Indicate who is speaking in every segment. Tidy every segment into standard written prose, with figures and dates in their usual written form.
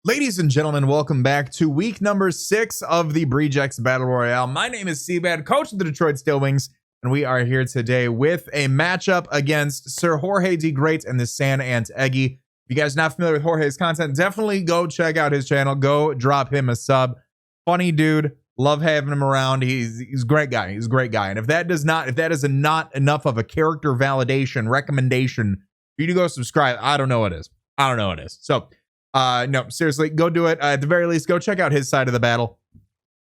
Speaker 1: Ladies and gentlemen, welcome back to week number 6 of the Breejex Battle Royale. My name is CBAD, coach of the Detroit Steelwings, and we are here today with a matchup against Sir Jorge D. Great and the Sand Ant Eggy. If you guys are not familiar with Jorge's content, definitely go check out his channel. Go drop him a sub. Funny dude. Love having him around. He's a great guy. He's a great guy. And if that is not enough of a character validation recommendation for you to go subscribe, I don't know what is. I don't know what is. So, no, seriously, go do it. At the very least, go check out his side of the battle.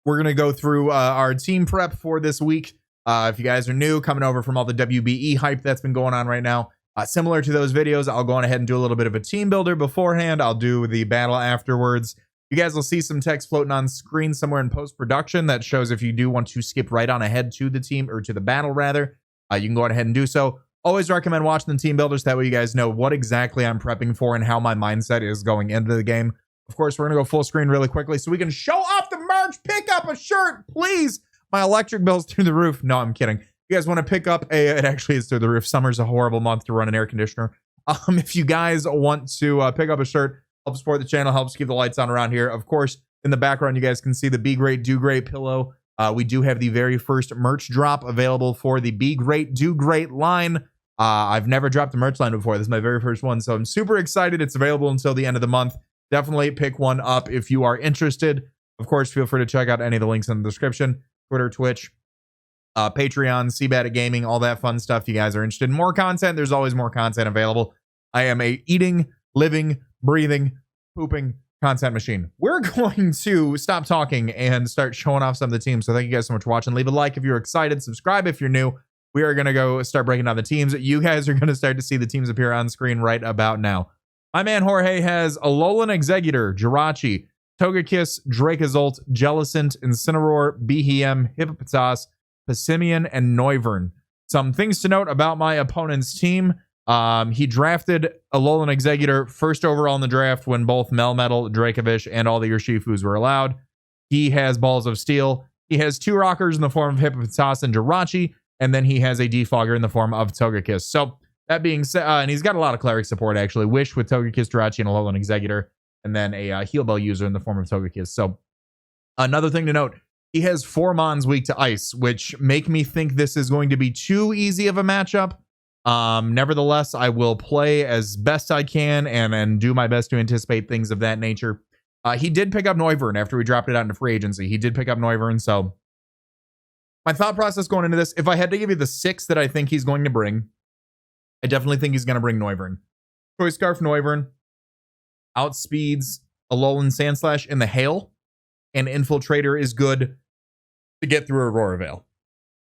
Speaker 1: We're going to go through our team prep for this week. If you guys are new, coming over from all the WBE hype that's been going on right now, similar to those videos, I'll go on ahead and do a little bit of a team builder beforehand. I'll do the battle afterwards. You guys will see some text floating on screen somewhere in post-production that shows if you do want to skip right on ahead to the team, or to the battle rather, you can go on ahead and do so. Always recommend watching the team builders. That way you guys know what exactly I'm prepping for and how my mindset is going into the game. Of course, we're going to go full screen really quickly so we can show off the merch. Pick up a shirt, please. My electric bill's through the roof. No, I'm kidding. You guys want to pick up it actually is through the roof. Summer's a horrible month to run an air conditioner. If you guys want to pick up a shirt, help support the channel, helps keep the lights on around here. Of course, in the background, you guys can see the Be Great, Do Great pillow. We do have the very first merch drop available for the Be Great, Do Great line. I've never dropped a merch line before. This is my very first one, so I'm super excited. It's available until the end of the month. Definitely pick one up if you are interested. Of course, feel free to check out any of the links in the description. Twitter, Twitch, Patreon, CBAD Gaming, all that fun stuff. If you guys are interested in more content, there's always more content available. I am a eating, living, breathing, pooping content machine. We're going to stop talking and start showing off some of the teams. So thank you guys so much for watching. Leave a like if you're excited. Subscribe if you're new. We are going to go start breaking down the teams. You guys are going to start to see the teams appear on screen right about now. My man Jorge has Alolan Exeggutor, Jirachi, Togekiss, Dracozolt, Jellicent, Incineroar, Behem, Hippopotas, Passimian, and Noivern. Some things to note about my opponent's team. He drafted Alolan Exeggutor first overall in the draft when both Melmetal, Dracovish, and all the Urshifus were allowed. He has Balls of Steel. He has 2 Rockers in the form of Hippopotas and Jirachi. And then he has a Defogger in the form of Togekiss. So that being said, and he's got a lot of Cleric support actually. Wish with Togekiss, Jirachi, and Alolan Exeggutor. And then a Heal Bell user in the form of Togekiss. So another thing to note, he has 4 Mons weak to Ice, which make me think this is going to be too easy of a matchup. Nevertheless, I will play as best I can and do my best to anticipate things of that nature. He did pick up Noivern after we dropped it out into free agency. He did pick up Noivern, so my thought process going into this, if I had to give you the 6 that I think he's going to bring, I definitely think he's going to bring Noivern. Choice Scarf Noivern outspeeds Alolan Sandslash in the Hail, and Infiltrator is good to get through Aurora Veil.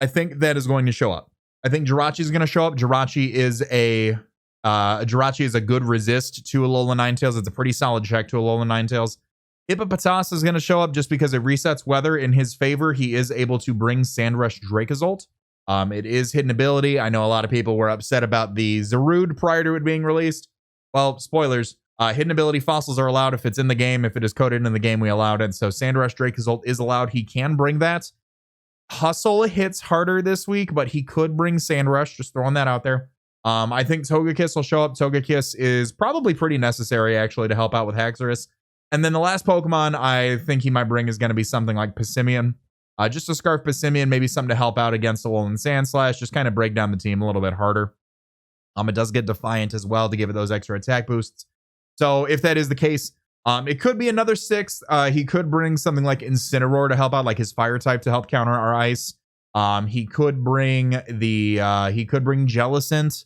Speaker 1: I think that is going to show up. I think Jirachi is going to show up. Jirachi is a good resist to Alolan Ninetales. It's a pretty solid check to Alolan Ninetales. Hippopotas is going to show up just because it resets weather in his favor. He is able to bring Sandrush Dracozolt. It is hidden ability. I know a lot of people were upset about the Zarude prior to it being released. Well, spoilers. Hidden ability fossils are allowed if it's in the game. If it is coded in the game, we allowed it. So Sandrush Dracozolt is allowed. He can bring that. Hustle hits harder this week, but he could bring Sandrush. Just throwing that out there. I think Togekiss will show up. Togekiss is probably pretty necessary, actually, to help out with Haxorus. And then the last Pokemon I think he might bring is going to be something like Passimian. Just to Scarf Passimian, maybe something to help out against Alolan Sandslash. Just kind of break down the team a little bit harder. It does get Defiant as well to give it those extra attack boosts. So if that is the case, it could be another 6. He could bring something like Incineroar to help out, like his Fire type to help counter our Ice. He could bring Jellicent.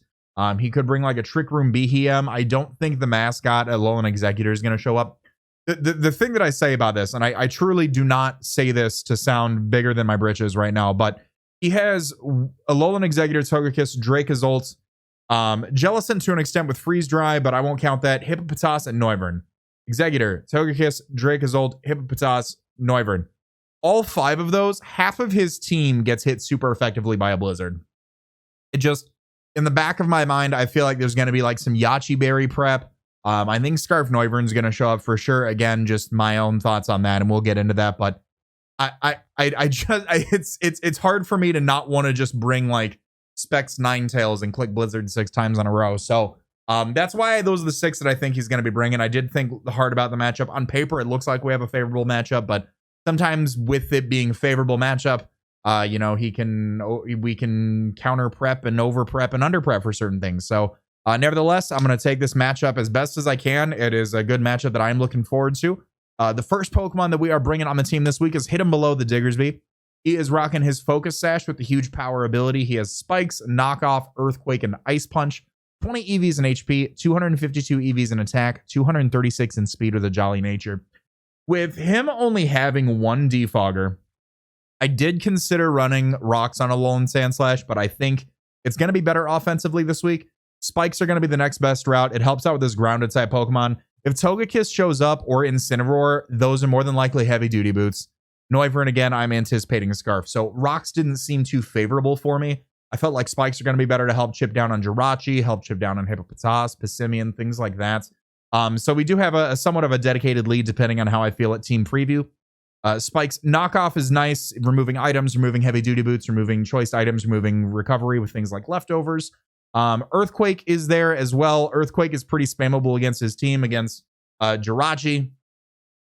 Speaker 1: He could bring like a Trick Room Behem. I don't think the mascot Alolan Exeggutor is going to show up. The thing that I say about this, and I truly do not say this to sound bigger than my britches right now, but he has Alolan Exeggutor, Togekiss, Dracozolt, Jellicent to an extent with Freeze Dry, but I won't count that. Hippopotas and Noivern. Exeggutor, Togekiss, Dracozolt, Hippopotas, Noivern. All 5 of those, half of his team gets hit super effectively by a Blizzard. It just, in the back of my mind, I feel like there's going to be like some Yachi Berry prep. I think Scarf Noivern's going to show up for sure. Again, just my own thoughts on that, and we'll get into that. But it's hard for me to not want to just bring like Specs Ninetales and click Blizzard 6 times in a row. So That's why those are the 6 that I think he's going to be bringing. I did think hard about the matchup. On paper, it looks like we have a favorable matchup, but sometimes with it being a favorable matchup, we can counter prep and over prep and under prep for certain things. So nevertheless, I'm going to take this matchup as best as I can. It is a good matchup that I'm looking forward to. The first Pokemon that we are bringing on the team this week is hidden below the Diggersby. He is rocking his Focus Sash with the huge power ability. He has Spikes, Knockoff, Earthquake, and Ice Punch. 20 EVs in HP, 252 EVs in attack, 236 in speed with a jolly nature. With him only having 1 Defogger, I did consider running Rocks on Alolan Sandslash, but I think it's going to be better offensively this week. Spikes are going to be the next best route. It helps out with this grounded type Pokemon. If Togekiss shows up or Incineroar, those are more than likely heavy duty boots. Noivern, again, I'm anticipating a Scarf. So Rocks didn't seem too favorable for me. I felt like Spikes are going to be better to help chip down on Jirachi, help chip down on Hippopotas, Passimian, things like that. So we do have a somewhat of a dedicated lead depending on how I feel at team preview. Spikes Knockoff is nice, removing items, removing heavy duty boots, removing choice items, removing recovery with things like leftovers. Earthquake is there as well. Earthquake is pretty spammable against his team, against Jirachi,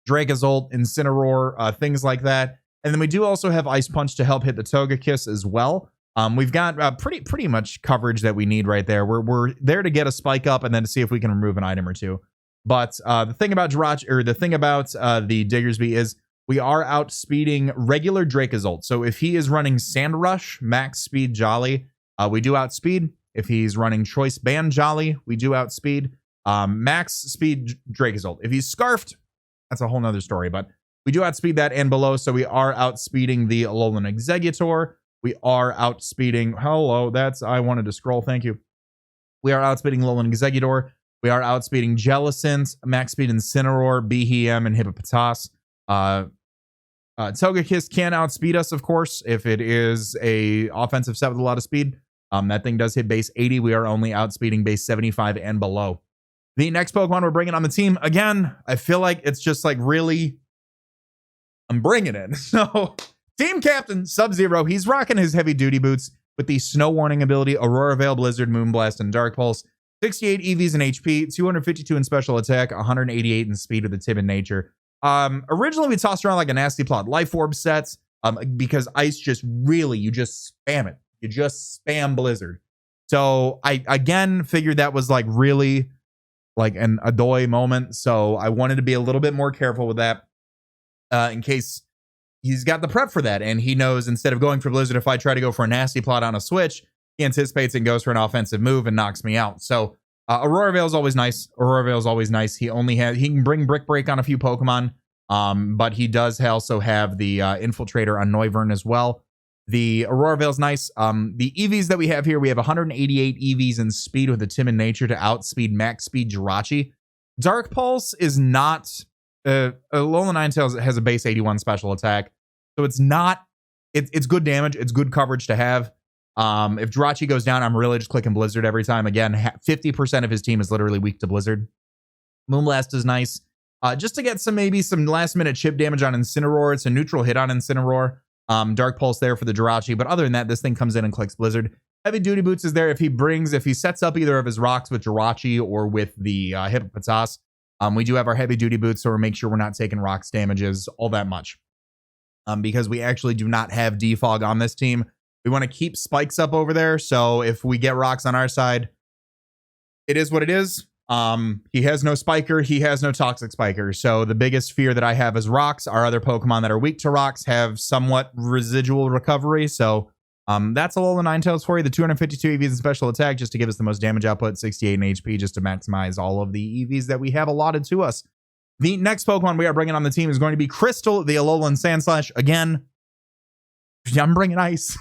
Speaker 1: Dracozolt, Incineroar, things like that. And then we do also have Ice Punch to help hit the Togekiss as well. We've got pretty much coverage that we need right there. We're there to get a spike up and then to see if we can remove an item or two. But the thing about Jirachi, or the thing about the Diggersby is we are outspeeding regular Dracozolt. So if he is running Sand Rush, max speed Jolly, we do outspeed. If he's running Choice Band Jolly, we do outspeed. Max speed Dracozolt. If he's Scarfed, that's a whole nother story, but we do outspeed that and below. So we are outspeeding the Alolan Exeggutor. We are outspeeding. Hello, I wanted to scroll. Thank you. We are outspeeding Alolan Exeggutor. We are outspeeding Jellicent, max speed Incineroar, Behem, and Hippopotas. Togekiss can outspeed us, of course, if it is a offensive set with a lot of speed. That thing does hit base 80. We are only outspeeding base 75 and below. The next Pokemon we're bringing on the team, again, I feel like it's just like really, I'm bringing it. So, team captain, Sub-Zero, he's rocking his heavy duty boots with the Snow Warning ability, Aurora Veil, Blizzard, Moonblast, and Dark Pulse. 68 EVs in HP, 252 in special attack, 188 in speed with a timid nature. Originally, we tossed around like a Nasty Plot Life Orb sets because Ice just really, you just spam it. You just spam Blizzard. So I, again, figured that was like really like an Adoy moment. So I wanted to be a little bit more careful with that in case he's got the prep for that. And he knows instead of going for Blizzard, if I try to go for a Nasty Plot on a switch, he anticipates and goes for an offensive move and knocks me out. So Aurora Veil is always nice. Aurora Veil is always nice. He can bring Brick Break on a few Pokemon, but he does also have the Infiltrator on Noivern as well. The Aurora Veil is nice. The EVs that we have here, we have 188 EVs in speed with a timid nature to outspeed max speed Jirachi. Dark Pulse is not Alolan Ninetales has a base 81 special attack, so it's not. It's good damage. It's good coverage to have. If Jirachi goes down, I'm really just clicking Blizzard every time. Again, 50% of his team is literally weak to Blizzard. Moonblast is nice. Just to get maybe some last minute chip damage on Incineroar. It's a neutral hit on Incineroar. Dark Pulse there for the Jirachi, but other than that, this thing comes in and clicks Blizzard. Heavy Duty Boots is there if he sets up either of his rocks with Jirachi or with the Hippopotas. We do have our Heavy Duty Boots, so we make sure we're not taking rocks damages all that much. Because we actually do not have defog on this team. We want to keep spikes up over there, so if we get rocks on our side, it is what it is. He has no spiker, he has no toxic spiker. So the biggest fear that I have is rocks. Our other Pokemon that are weak to rocks have somewhat residual recovery. So that's all the Ninetales for you. The 252 EVs in special attack just to give us the most damage output, 68 in HP just to maximize all of the EVs that we have allotted to us. The next Pokemon we are bringing on the team is going to be Crystal, the Alolan Sandslash. Again, I'm bringing ice.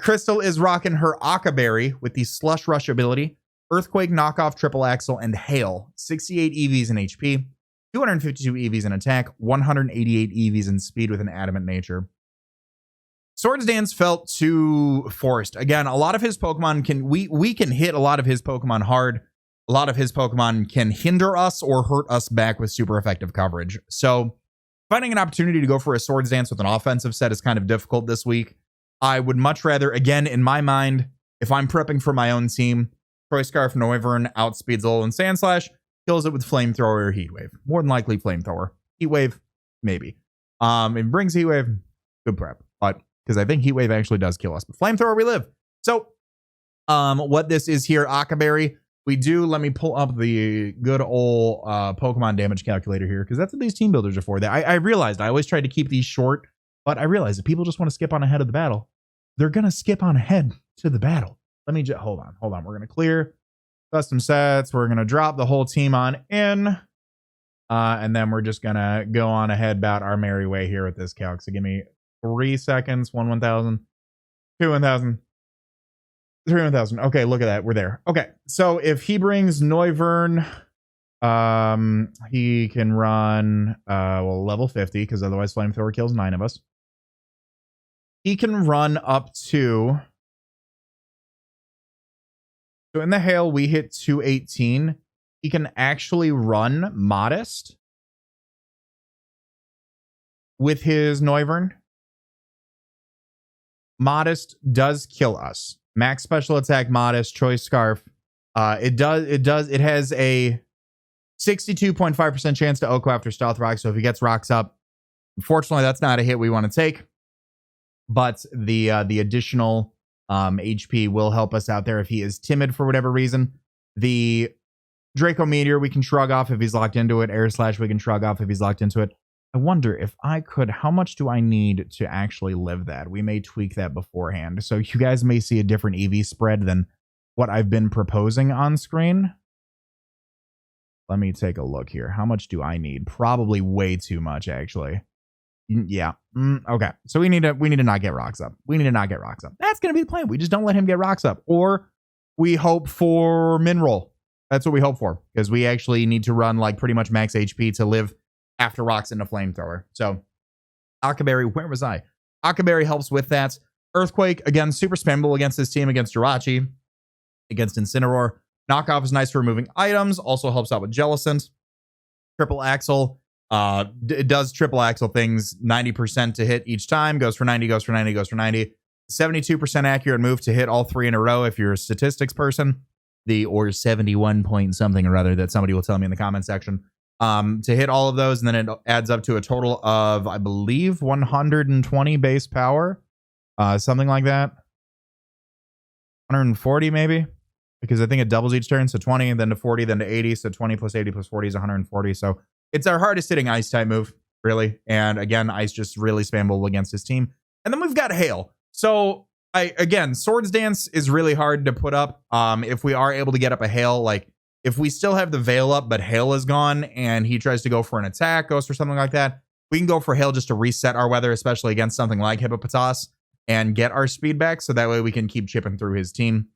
Speaker 1: Crystal is rocking her Akaberry with the Slush Rush ability. Earthquake, Knockoff, Triple Axle, and Hail. 68 EVs in HP, 252 EVs in attack, 188 EVs in speed with an adamant nature. Swords Dance felt too forced. Again, a lot of his Pokemon we can hit a lot of his Pokemon hard. A lot of his Pokemon can hinder us or hurt us back with super effective coverage. So finding an opportunity to go for a Swords Dance with an offensive set is kind of difficult this week. I would much rather, again, in my mind, if I'm prepping for my own team, Choice Scarf, Noivern outspeeds Alolan Sandslash, kills it with Flamethrower or Heat Wave. More than likely Flamethrower. Heat Wave, maybe. It brings Heat Wave, good prep. But because I think Heat Wave actually does kill us. But Flamethrower, we live. So, what this is here, Akaberry, we do, let me pull up the good old Pokemon damage calculator here, because that's what these team builders are for. I realized I always tried to keep these short, but I realized if people just want to skip on ahead of the battle, they're going to skip on ahead to the battle. Let me just, hold on. We're going to clear custom sets. We're going to drop the whole team on in. And then we're just going to go on ahead about our merry way here with this calc. So give me 3 seconds. 1,000, 2 1,000, 3 1,000. Okay, look at that. We're there. Okay, so if he brings Noivern, he can run level 50, because otherwise Flamethrower kills 9 of us. He can run up to, so in the hail we hit 218. He can actually run Modest with his Noivern. Modest does kill us. Max special attack, Modest, Choice Scarf. It has a 62.5% chance to OHKO after Stealth Rock. So if he gets rocks up, unfortunately, that's not a hit we want to take. But the additional HP will help us out there if he is timid for whatever reason. The Draco Meteor we can shrug off if he's locked into it. Air Slash we can shrug off if he's locked into it. I wonder if I could, how much do I need to actually live that? We may tweak that beforehand. So you guys may see a different EV spread than what I've been proposing on screen. Let me take a look here. How much do I need? Probably way too much, actually. Yeah. Okay. So we need to not get rocks up. That's going to be the plan. We just don't let him get rocks up. Or we hope for min roll. That's what we hope for. Because we actually need to run like pretty much max HP to live after rocks into Flamethrower. So Akaberry, where was I? Akaberry helps with that. Earthquake, again, super spammable against this team, against Jirachi, against Incineroar. Knockoff is nice for removing items. Also helps out with Jellicent. Triple Axle. It does triple axle things, 90% to hit each time, goes for 90, goes for 90, goes for 90. 72% accurate move to hit all 3 in a row if you're a statistics person. Or 71 point something or other that somebody will tell me in the comment section. To hit all of those, and then it adds up to a total of, I believe, 120 base power. Something like that. 140 maybe, because I think it doubles each turn. So 20, then to 40, then to 80. So 20 plus 80 plus 40 is 140. So it's our hardest hitting ice type move, really. And again, ice just really spammable against his team. And then we've got hail. So again, Swords Dance is really hard to put up. If we are able to get up a hail, like if we still have the veil up, but hail is gone and he tries to go for an attack, goes for something like that, we can go for hail just to reset our weather, especially against something like Hippopotas, and get our speed back. So that way we can keep chipping through his team.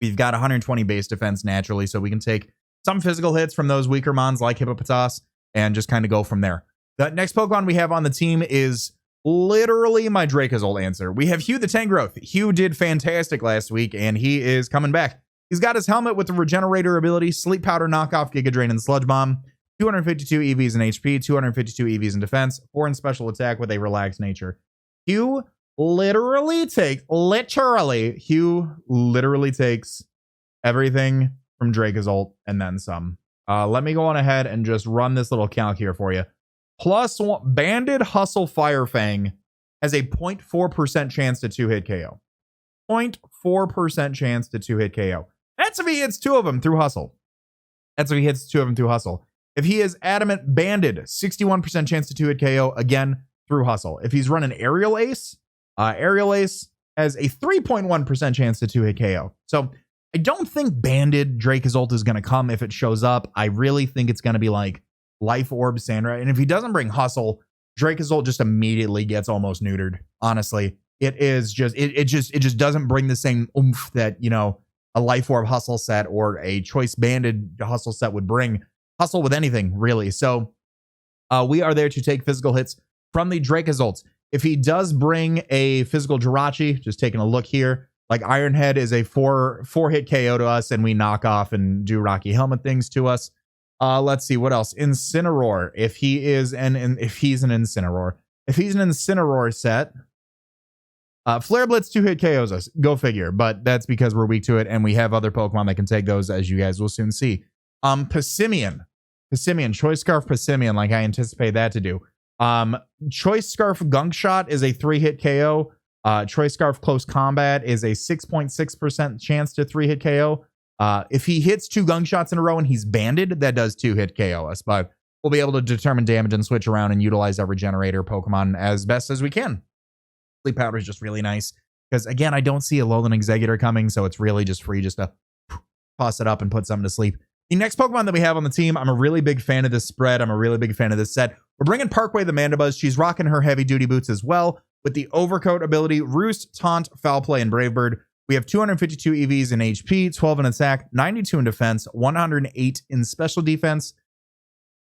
Speaker 1: We've got 120 base defense naturally, so we can take some physical hits from those weaker mons like Hippopotas and just kind of go from there. The next Pokemon we have on the team is literally my Dracozolt answer. We have Hugh the Tangrowth. Hugh did fantastic last week, and he is coming back. He's got his helmet with the Regenerator ability, Sleep Powder, Knockoff, Giga Drain, and Sludge Bomb. 252 EVs in HP, 252 EVs in defense, 4 in special attack with a relaxed nature. Hugh literally takes everything from Dracozolt and then some. Let me go on ahead and just run this little calc here for you. +1, Banded Hustle Firefang has a 0.4% chance to 2-hit KO. 0.4% chance to 2-hit KO. That's if he hits 2 of them through Hustle. If he is Adamant Banded, 61% chance to 2-hit KO, again, through Hustle. If he's running Aerial Ace has a 3.1% chance to 2-hit KO. So I don't think Banded Dracozolt is going to come if it shows up. I really think it's going to be like Life Orb Sandra. And if he doesn't bring Hustle, Dracozolt just immediately gets almost neutered. Honestly, it just doesn't bring the same oomph that, you know, a Life Orb Hustle set or a Choice Banded Hustle set would bring. Hustle with anything, really. So we are there to take physical hits from the Dracozolts. If he does bring a physical Jirachi, just taking a look here, like Ironhead is a 4-hit KO to us, and we knock off and do Rocky Helmet things to us. Let's see what else. Incineroar. If he's an Incineroar set, Flare Blitz 2-hit KOs us. Go figure. But that's because we're weak to it, and we have other Pokemon that can take those, as you guys will soon see. Passimian, Choice Scarf Passimian, like I anticipate that to do. Choice Scarf Gunk Shot is a 3-hit KO. Choice Scarf Close Combat is a 6.6% chance to 3-hit KO. If he hits 2 Gunk Shots in a row and he's banded, that does 2-hit KO us. But we'll be able to determine damage and switch around and utilize our Regenerator Pokemon as best as we can. Sleep Powder is just really nice because, again, I don't see a Alolan Exeggutor coming, so it's really just free just to toss it up and put something to sleep. The next Pokemon that we have on the team, I'm a really big fan of this spread. I'm a really big fan of this set. We're bringing Parkway the Mandibuzz. She's rocking her heavy-duty boots as well with the Overcoat ability, Roost, Taunt, Foul Play, and Brave Bird. We have 252 EVs in HP, 12 in attack, 92 in defense, 108 in special defense,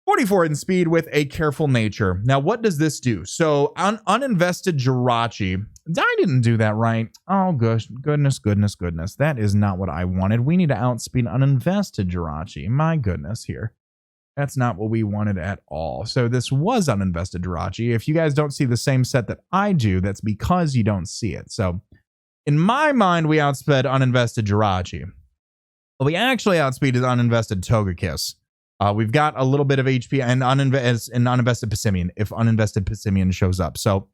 Speaker 1: 44 in speed with a careful nature. Now, what does this do? So, uninvested Jirachi. I didn't do that right. Oh, goodness. That is not what I wanted. We need to outspeed uninvested Jirachi. My goodness here. That's not what we wanted at all. So, this was uninvested Jirachi. If you guys don't see the same set that I do, that's because you don't see it. So, in my mind, we outsped uninvested Jirachi. What we actually outspeeded uninvested Togekiss. We've got a little bit of HP and uninvested Passimian, if uninvested Passimian shows up. So,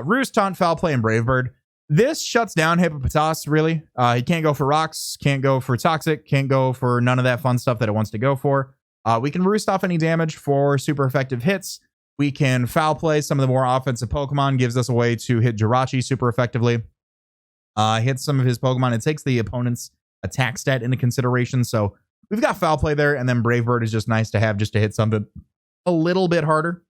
Speaker 1: Roost, Taunt, Foul Play, and Brave Bird. This shuts down Hippopotas, really. He can't go for Rocks, can't go for Toxic, can't go for none of that fun stuff that it wants to go for. We can Roost off any damage for super effective hits. We can Foul Play some of the more offensive Pokemon, gives us a way to hit Jirachi super effectively. Hit some of his Pokemon. It takes the opponent's attack stat into consideration, so we've got Foul Play there, and then Brave Bird is just nice to have just to hit something a little bit harder.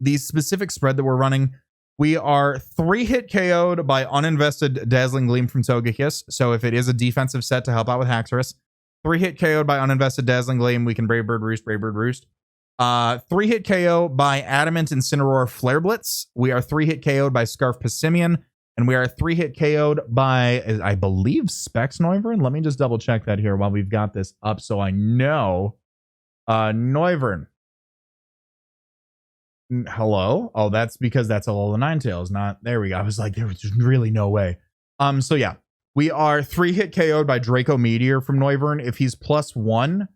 Speaker 1: The specific spread that we're running, we are 3-hit KO'd by uninvested Dazzling Gleam from Togekiss. So if it is a defensive set to help out with Haxorus, 3-hit KO'd by uninvested Dazzling Gleam, we can Brave Bird Roost, Brave Bird Roost. 3-hit KO by Adamant Incineroar Flare Blitz. We are 3-hit KO'd by Scarf Passimian. And we are 3-hit KO'd by, I believe, Specs Noivern. Let me just double check that here while we've got this up so I know. Noivern. Hello? Oh, that's because that's Alola Ninetales, not... There we go. I was like, there was just really no way. So yeah, we are 3-hit KO'd by Draco Meteor from Noivern. If he's +1,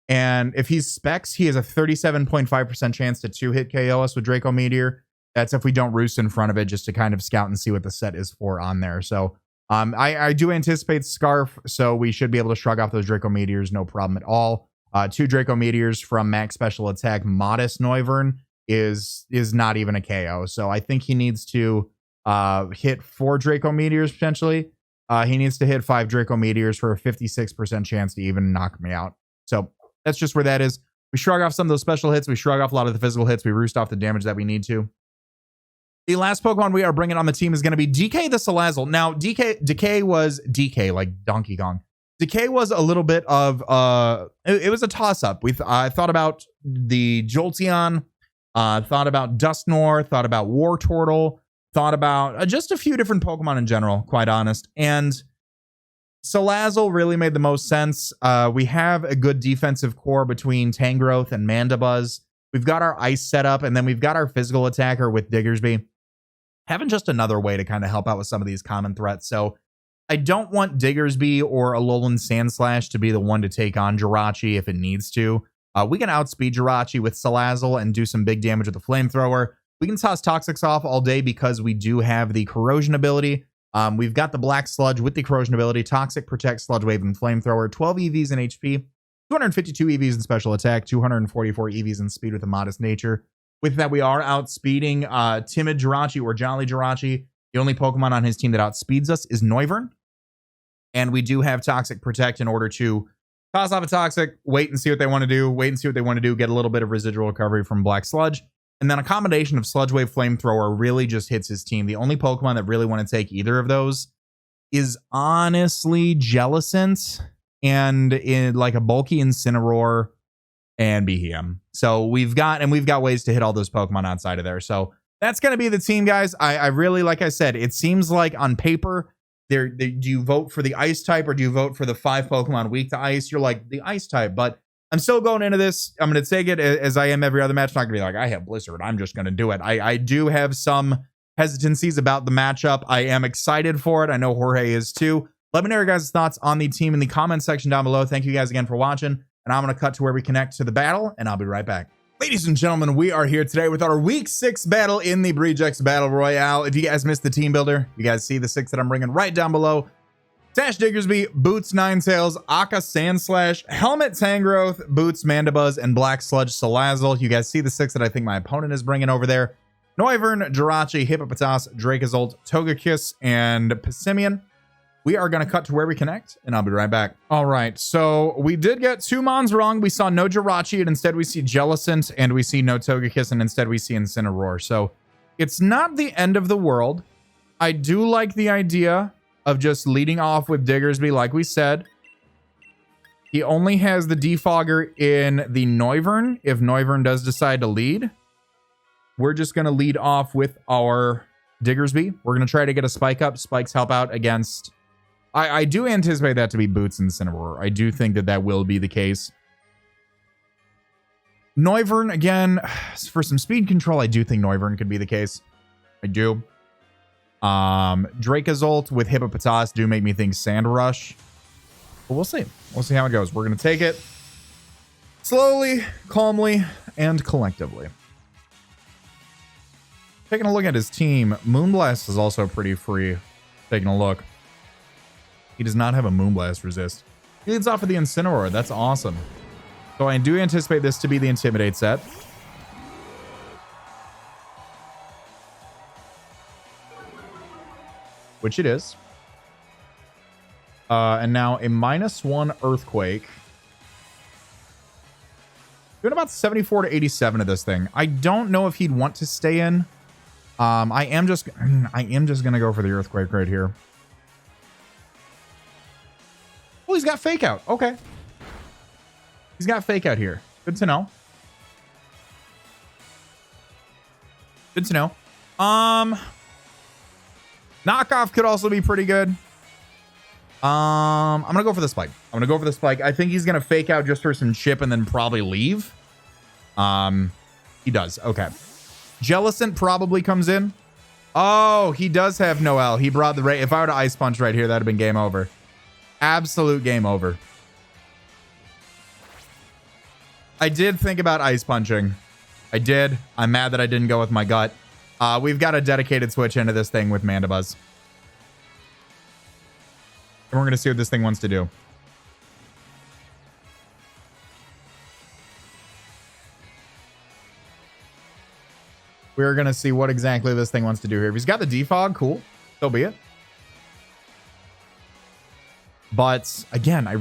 Speaker 1: and if he's Specs, he has a 37.5% chance to 2-hit KO us with Draco Meteor. That's if we don't Roost in front of it, just to kind of scout and see what the set is for on there. So I do anticipate Scarf, so we should be able to shrug off those Draco Meteors, no problem at all. 2 Draco Meteors from Max Special Attack Modest Noivern is not even a KO. So I think he needs to hit 4 Draco Meteors potentially. He needs to hit 5 Draco Meteors for a 56% chance to even knock me out. So that's just where that is. We shrug off some of those special hits. We shrug off a lot of the physical hits. We Roost off the damage that we need to. The last Pokemon we are bringing on the team is going to be DK the Salazzle. Now, Decay was DK, like Donkey Kong. Decay was a little bit of, it was a toss-up. I thought about the Jolteon, thought about Dusknoir, thought about Wartortle, thought about just a few different Pokemon in general, quite honest. And Salazzle really made the most sense. We have a good defensive core between Tangrowth and Mandibuzz. We've got our Ice set up, and then we've got our physical attacker with Diggersby. Having just another way to kind of help out with some of these common threats. So I don't want Diggersby or Alolan Sandslash to be the one to take on Jirachi if it needs to. We can outspeed Jirachi with Salazzle and do some big damage with the Flamethrower. We can toss Toxics off all day because we do have the Corrosion ability. We've got the Black Sludge with the Corrosion ability, Toxic, Protect, Sludge Wave, and Flamethrower. 12 EVs in HP, 252 EVs in Special Attack, 244 EVs in Speed with a Modest Nature. With that, we are outspeeding Timid Jirachi or Jolly Jirachi. The only Pokemon on his team that outspeeds us is Noivern. And we do have Toxic Protect in order to toss off a Toxic, wait and see what they want to do, get a little bit of residual recovery from Black Sludge. And then a combination of Sludge Wave, Flamethrower really just hits his team. The only Pokemon that really want to take either of those is honestly Jellicent and in like a bulky Incineroar and Behem. So we've got ways to hit all those Pokemon outside of there. So that's going to be the team, guys. I really, like I said, it seems like on paper, do you vote for the Ice type or do you vote for the 5 Pokemon weak to Ice? You're like, the Ice type, but I'm still going into this. I'm going to take it as I am every other match. I'm not going to be like, I have Blizzard, I'm just going to do it. I do have some hesitancies about the matchup. I am excited for it. I know Jorge is too. Let me know your guys' thoughts on the team in the comment section down below. Thank you guys again for watching. And I'm going to cut to where we connect to the battle, and I'll be right back. Ladies and gentlemen, we are here today with our Week 6 battle in the BBR Battle Royale. If you guys missed the team builder, you guys see the 6 that I'm bringing right down below. Sash Diggersby, Boots Ninetails, Akka Sandslash, Helmet Tangrowth, Boots Mandibuzz, and Black Sludge Salazzle. You guys see the 6 that I think my opponent is bringing over there. Noivern, Jirachi, Hippopotas, Dracozolt, Togekiss, and Passimian. We are going to cut to where we connect, and I'll be right back. All right, so we did get 2 Mons wrong. We saw no Jirachi, and instead we see Jellicent, and we see no Togekiss, and instead we see Incineroar. So it's not the end of the world. I do like the idea of just leading off with Diggersby, like we said. He only has the Defogger in the Noivern, if Noivern does decide to lead. We're just going to lead off with our Diggersby. We're going to try to get a Spike up. Spikes help out against... I do anticipate that to be Boots and Incineroar. I do think that that will be the case. Noivern, again, for some speed control, I do think Noivern could be the case. I do. Dracozolt with Hippopotas do make me think Sand Rush. But we'll see. We'll see how it goes. We're going to take it slowly, calmly, and collectively. Taking a look at his team, Moonblast is also pretty free. Taking a look. He does not have a Moonblast resist. He leads off with the Incineroar. That's awesome. So I do anticipate this to be the Intimidate set. Which it is. And now a -1 Earthquake. Doing about 74 to 87 of this thing. I don't know if he'd want to stay in. I am just gonna go for the Earthquake right here. Oh, he's got Fake Out. Okay. He's got Fake Out here. Good to know. Good to know. Knockoff could also be pretty good. I'm gonna go for the Spike. I think he's gonna Fake Out just for some chip and then probably leave. He does. Okay. Jellicent probably comes in. Oh, he does have Noelle. He brought the If I were to Ice Punch right here, that'd have been game over. Absolute game over. I did think about Ice Punching. I did. I'm mad that I didn't go with my gut. We've got a dedicated switch into this thing with Mandibuzz. And we're going to see what this thing wants to do. We're going to see what exactly this thing wants to do here. If he's got the defog, cool. So be it. But again, I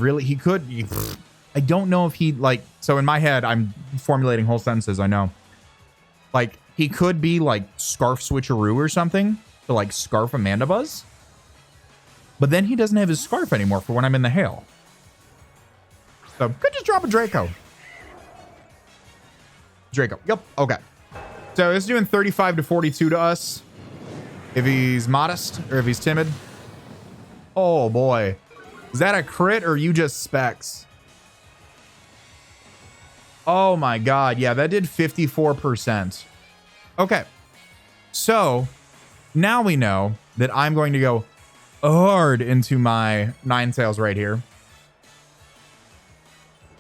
Speaker 1: don't know if he like, so in my head, I'm formulating whole sentences. I know. Like, he could be like Scarf Switcheroo or something to like Scarf a Mandibuzz. But then he doesn't have his Scarf anymore for when I'm in the hail. So could just drop a Draco. Yep. Okay. So it's doing 35 to 42 to us. If he's modest or if he's timid. Oh boy. Is that a crit or you just specs? Oh my god. Yeah, that did 54%. Okay. So now we know that I'm going to go hard into my Ninetales right here.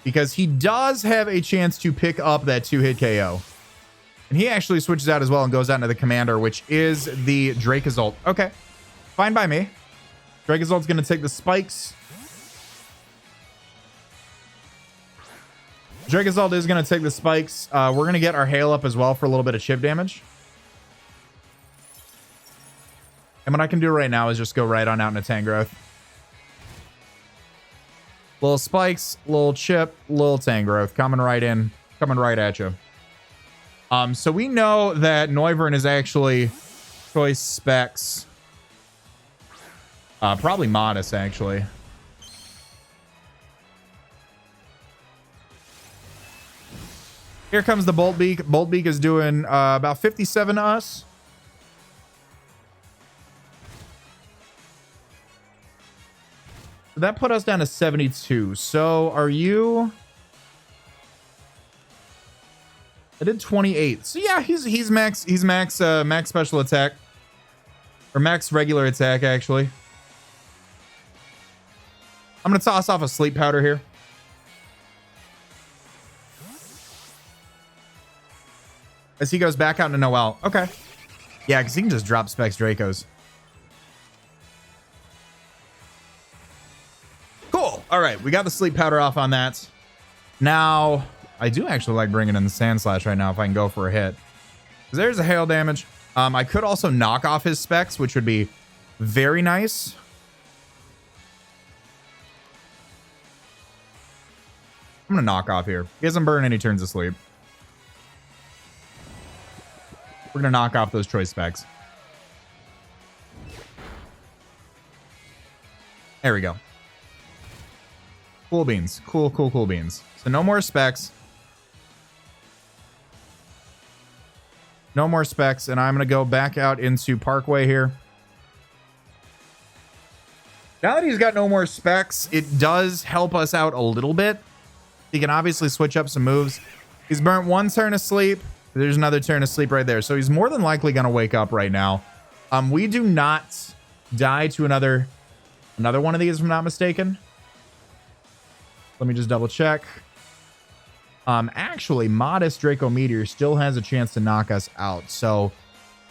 Speaker 1: Because he does have a chance to pick up that 2-hit KO. And he actually switches out as well and goes out into the Commander, which is the Dracozolt. Okay. Fine by me. Dragozolt's going to take the spikes. Dracozolt is going to take the spikes. We're going to get our hail up as well for a little bit of chip damage. And what I can do right now is just go right on out into Tangrowth. Little spikes, little chip, little Tangrowth coming right in, coming right at you. So we know that Noivern is actually choice specs. Probably modest, actually. Here comes the Bolt Beak. Bolt Beak is doing about 57 to us. So that put us down to 72. So are you... I did 28. So yeah, he's max special attack. Or max regular attack, actually. I'm going to toss off a sleep powder here. As he goes back out into Noel. Okay. Yeah, because he can just drop Specs Dracos. Cool. All right. We got the sleep powder off on that. Now, I do actually like bringing in the Sand Slash right now if I can go for a hit. There's a hail damage. I could also knock off his specs, which would be very nice. I'm going to knock off here. He doesn't burn any turns of sleep. We're going to knock off those choice specs. There we go. Cool beans. Cool beans. So no more specs. No more specs. And I'm going to go back out into Parkway here. Now that he's got no more specs, it does help us out a little bit. He can obviously switch up some moves. He's burnt one turn of sleep. There's another turn of sleep right there. So he's more than likely going to wake up right now. We do not die to another one of these, if I'm not mistaken. Let me just double check. Actually, Modest Draco Meteor still has a chance to knock us out. So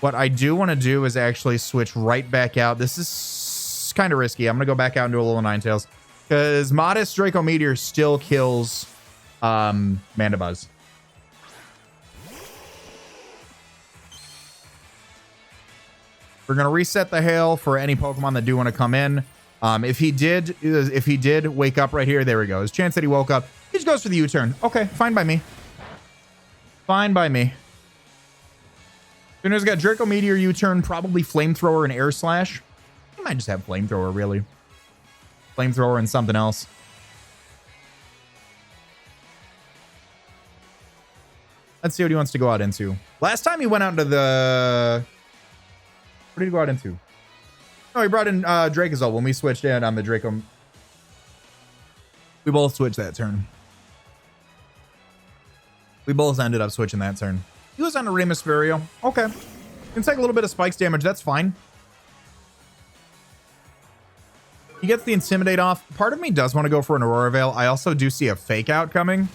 Speaker 1: what I do want to do is actually switch right back out. This is kind of risky. I'm going to go back out and do a little Ninetales. Because Modest Draco Meteor still kills Mandibuzz. We're going to reset the hail for any Pokemon that do want to come in. If he did wake up right here, there we go. His chance that he woke up. He just goes for the U-turn. Okay, fine by me. Fine by me. He's got Draco Meteor, U-turn, probably Flamethrower and Air Slash. He might just have Flamethrower, really. Flamethrower and something else. Let's see what he wants to go out into. Last time he went out into the... What did he go out into? Oh, he brought in Dracozolt when we switched in on the Draco. We both switched that turn. We both ended up switching that turn. He was on a Remusferio. Okay. Can take a little bit of spikes damage. That's fine. He gets the Intimidate off. Part of me does want to go for an Aurora Veil. I also do see a Fake Out coming.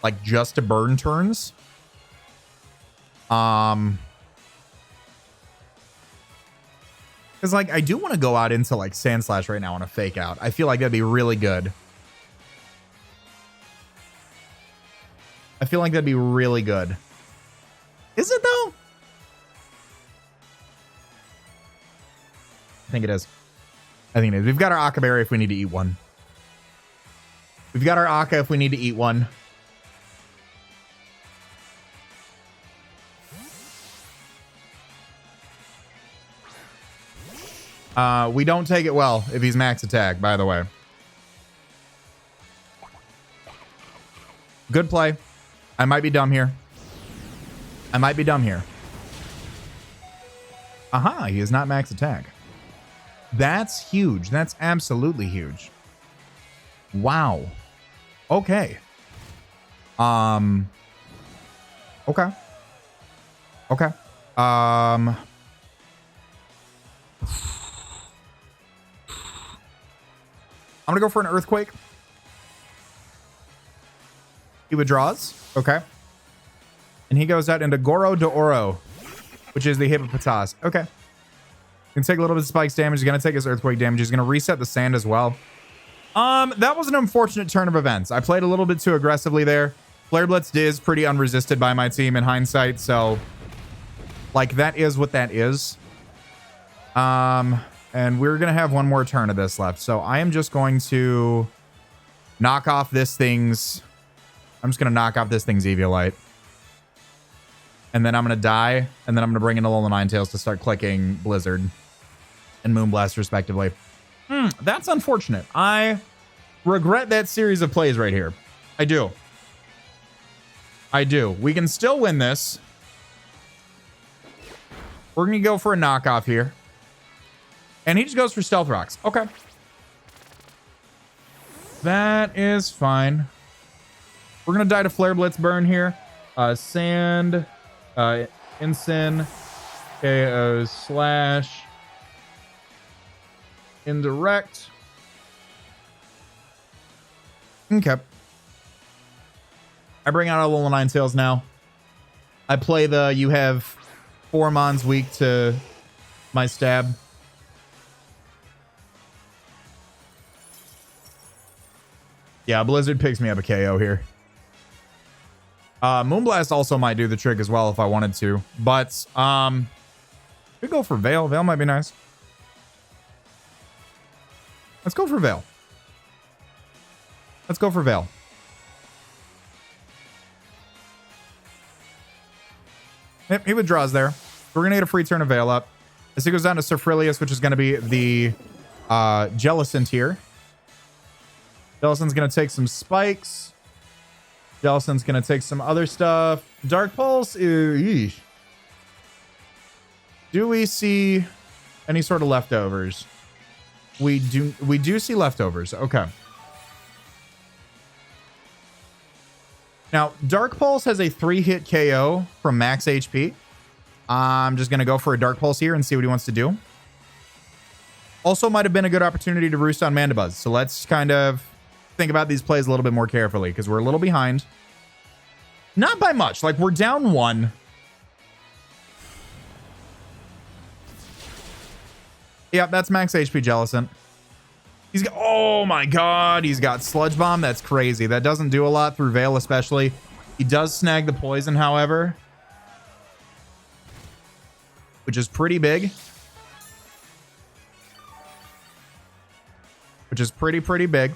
Speaker 1: Like, just to burn turns. Because, like, I do want to go out into, like, Sand Slash right now on a Fake Out. I feel like that'd be really good. I feel like that'd be really good. Is it, though? I think it is. I think it is. We've got our Akka Berry if we need to eat one. We've got our Akka if we need to eat one. We don't take it well if he's max attack, by the way. Good play. I might be dumb here. I might be dumb here. Aha, he is not max attack. That's huge. That's absolutely huge. Wow. Okay. Okay. Okay. I'm gonna go for an Earthquake. He withdraws. Okay. And he goes out into Goro de Oro, which is the Hippopotas. Okay. Can take a little bit of spikes damage. He's going to take his Earthquake damage. He's going to reset the sand as well. That was an unfortunate turn of events. I played a little bit too aggressively there. Flare Blitz is pretty unresisted by my team in hindsight. So, like, that is what that is. And we're going to have one more turn of this left. So I am just going to knock off this thing's... I'm just going to knock off this thing's Eviolite. And then I'm going to die. And then I'm going to bring in Alolan Ninetales to start clicking Blizzard and Moonblast, respectively. That's unfortunate. I regret that series of plays right here. I do. I do. We can still win this. We're going to go for a knockoff here. And he just goes for Stealth Rocks. Okay. That is fine. We're going to die to Flare Blitz Burn here. Sand, Incin, KO Slash, Indirect. Okay. I bring out all the Nine Tails now. I play the you have 4 mons weak to my stab. Yeah, Blizzard picks me up a KO here. Moonblast also might do the trick as well if I wanted to. But we go for Veil. Veil might be nice. Let's go for Veil. Let's go for Veil. Yep, he withdraws there. We're going to get a free turn of Veil up. As he goes down to Surfrilius, which is going to be the Jellicent here. Jellicent's going to take some spikes. Jellicent's going to take some other stuff. Dark Pulse. Eesh. Do we see any sort of leftovers? We do see leftovers. Okay. Now, Dark Pulse has a 3-hit KO from max HP. I'm just going to go for a Dark Pulse here and see what he wants to do. Also might have been a good opportunity to roost on Mandibuzz. So let's kind of think about these plays a little bit more carefully because we're a little behind. Not by much. Like, we're down 1. Yeah, that's max HP Jellicent. He's got, oh my god, he's got Sludge Bomb. That's crazy. That doesn't do a lot through Veil especially. He does snag the poison, however, which is pretty big. Which is pretty big.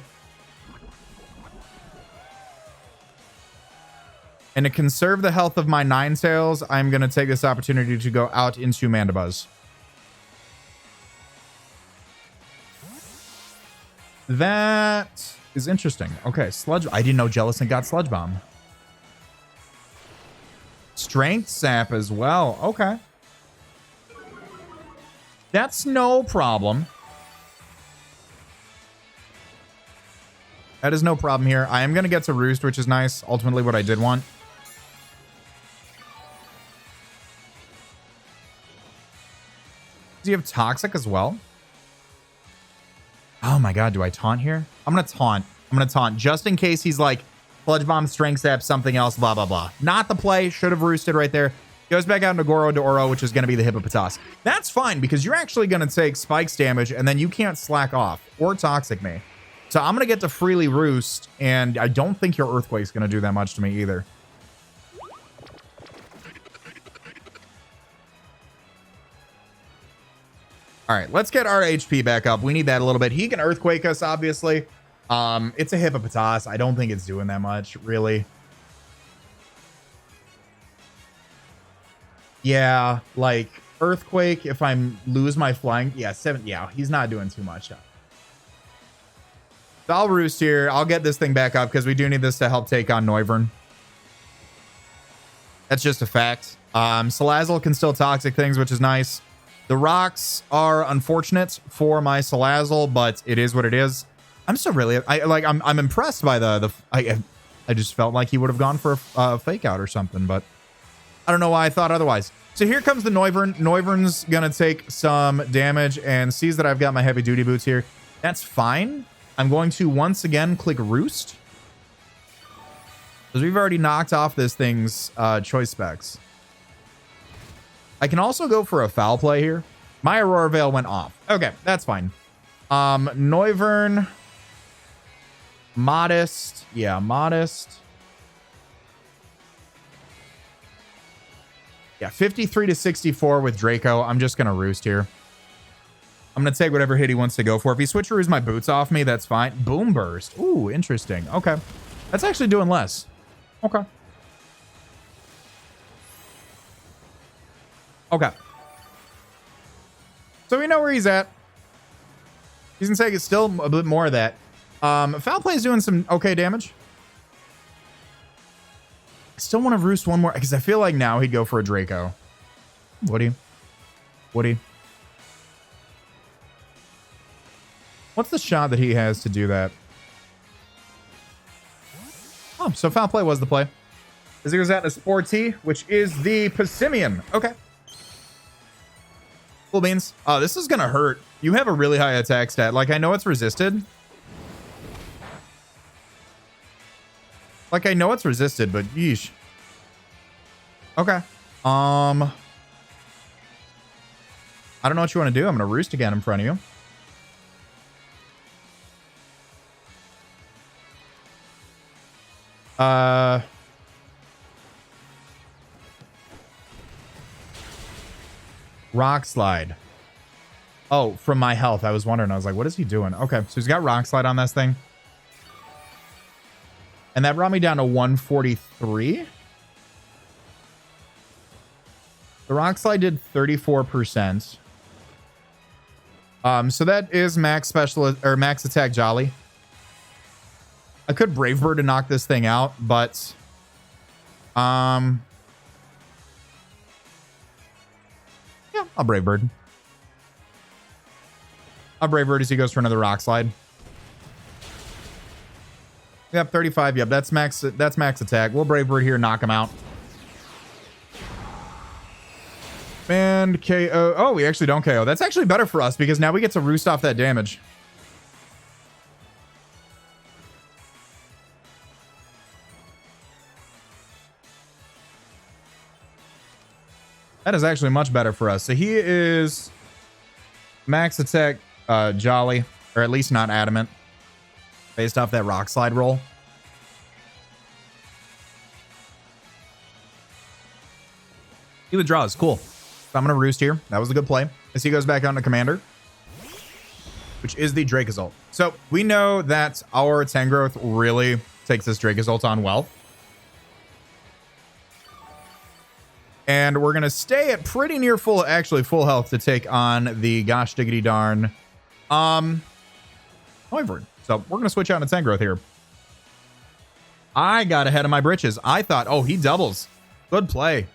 Speaker 1: And to conserve the health of my Ninetales, I'm going to take this opportunity to go out into Mandibuzz. That is interesting. Okay, Sludge. I didn't know Jellicent got Sludge Bomb. Strength Sap as well. Okay. That's no problem. That is no problem here. I am going to get to Roost, which is nice. Ultimately what I did want. Do you have Toxic as well? Oh my god, do I taunt here? I'm going to taunt. I'm going to taunt just in case he's like Sludge Bomb, Strength Sap, something else, blah, blah, blah. Not the play. Should have roosted right there. Goes back out into Goro de Oro, which is going to be the Hippopotas. That's fine because you're actually going to take Spikes damage and then you can't slack off or Toxic me. So I'm going to get to freely Roost, and I don't think your Earthquake's going to do that much to me either. All right, let's get our HP back up. We need that a little bit. He can Earthquake us, obviously. It's a Hippopotas. I don't think it's doing that much, really. Yeah, like Earthquake, if I lose my flying... Yeah, 7... Yeah, he's not doing too much. So I'll Roost here. I'll get this thing back up because we do need this to help take on Noivern. That's just a fact. Salazzle can still Toxic things, which is nice. The rocks are unfortunate for my Salazzle, but it is what it is. I'm still really... I'm impressed by I just felt like he would have gone for a Fake Out or something, but I don't know why I thought otherwise. So here comes the Noivern. Noivern's going to take some damage and sees that I've got my Heavy Duty Boots here. That's fine. I'm going to once again click Roost, because we've already knocked off this thing's choice specs. I can also go for a foul play here. My Aurora Veil went off. Okay, that's fine. Noivern. Modest. Yeah, Modest. Yeah, 53 to 64 with Draco. I'm just going to Roost here. I'm going to take whatever hit he wants to go for. If he switcheroos my boots off me, that's fine. Boom Burst. Ooh, interesting. Okay. That's actually doing less. Okay. Okay. So we know where he's at. He's going to take still a bit more of that. Foul Play is doing some okay damage. I still want to Roost one more because I feel like now he'd go for a Draco. Would he? Would he? What's the shot that he has to do that? Oh, so Foul Play was the play. As he goes out to Sporty, which is the Passimian. Okay. Cool beans. Oh, this is gonna hurt. You have a really high attack stat. Like, I know it's resisted. Like, I know it's resisted, but yeesh. Okay. I don't know what you want to do. I'm gonna roost again in front of you. Rock slide. Oh, from my health. I was wondering. I was like, what is he doing? Okay, so he's got rock slide on this thing. And that brought me down to 143. The rock slide did 34%. So that is max special or max attack Jolly. I could Brave Bird to knock this thing out, but yeah, I'll Brave Bird. I'll Brave Bird as he goes for another rock slide. Yep, 35. Yep, that's max attack. We'll Brave Bird here, knock him out. And KO. Oh, we actually don't KO. That's actually better for us because now we get to roost off that damage. That is actually much better for us. So he is max attack Jolly, or at least not adamant, based off that rock slide roll. He withdraws. Cool. So I'm going to roost here. That was a good play. As he goes back on to Commander, which is the Dracozolt. So we know that our Tangrowth really takes this Dracozolt on well. And we're going to stay at pretty near full health to take on the gosh diggity darn Wyvern. So we're going to switch out to Tangrowth here. I got ahead of my britches. I thought, oh, he doubles. Good play.